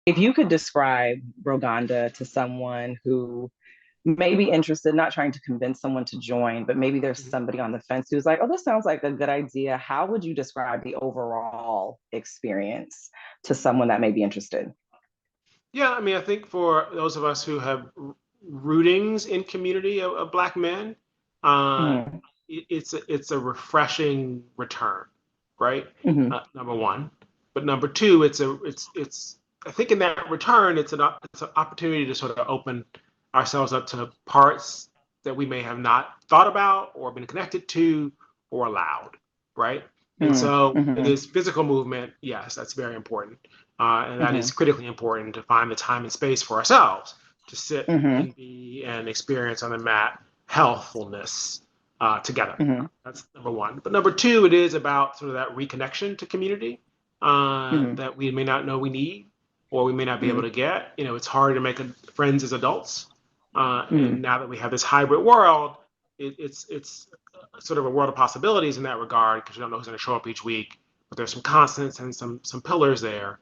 If you could describe Roganda to someone who may be interested, not trying to convince someone to join, but maybe there's Mhm. somebody on the fence who's like, oh, this sounds like a good idea. How would you describe the overall experience to someone that may be interested? Yeah, I mean, I think for those of us who have rootings in community of Black men, uh, Mm-hmm. it's a refreshing return, right? Mm-hmm. Number one, but number two, it's I think in that return, it's an opportunity to sort of open ourselves up to parts that we may have not thought about or been connected to or allowed, right? And so Mm-hmm. this physical movement, yes, that's very important. And that Mm-hmm. is critically important to find the time and space for ourselves to sit Mm-hmm. and be and experience on the mat healthfulness together. Mm-hmm. That's number one. But number two, it is about sort of that reconnection to community Mm-hmm. that we may not know we need or we may not be able Mm-hmm. to get. You know, it's hard to make friends as adults. Mm-hmm. And now that we have this hybrid world, it's sort of a world of possibilities in that regard because you don't know who's going to show up each week. But there's some constants and some pillars there.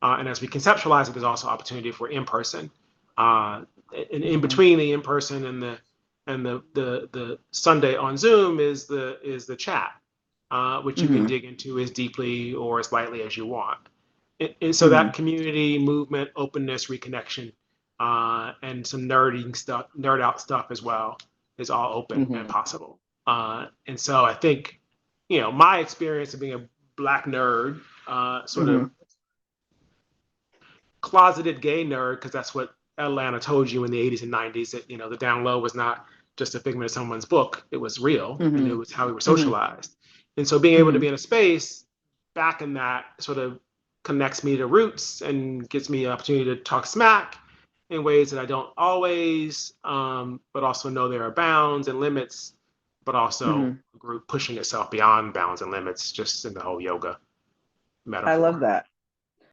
And as we conceptualize it, there's also opportunity for in person. Uh, and in Mm-hmm. between the in person and the Sunday on Zoom is the chat, which you can Mm-hmm. dig into as deeply or as lightly as you want. And so Mm-hmm. that community movement, openness, reconnection, and some nerding stuff, nerd out stuff as well, is all open and Mm-hmm. possible. And so I think, my experience of being a Black nerd, sort of Mm-hmm. closeted gay nerd, because that's what Atlanta told you in the 80s and 90s, that the down low was not just a figment of someone's book, it was real and it Mm-hmm. was how we were Mm-hmm. socialized. And so being able to Mm-hmm. be in a space back in that sort of connects me to roots and gives me an opportunity to talk smack in ways that I don't always, but also know there are bounds and limits, but also Mm-hmm. a group pushing itself beyond bounds and limits, just in the whole yoga I love metaphor. that.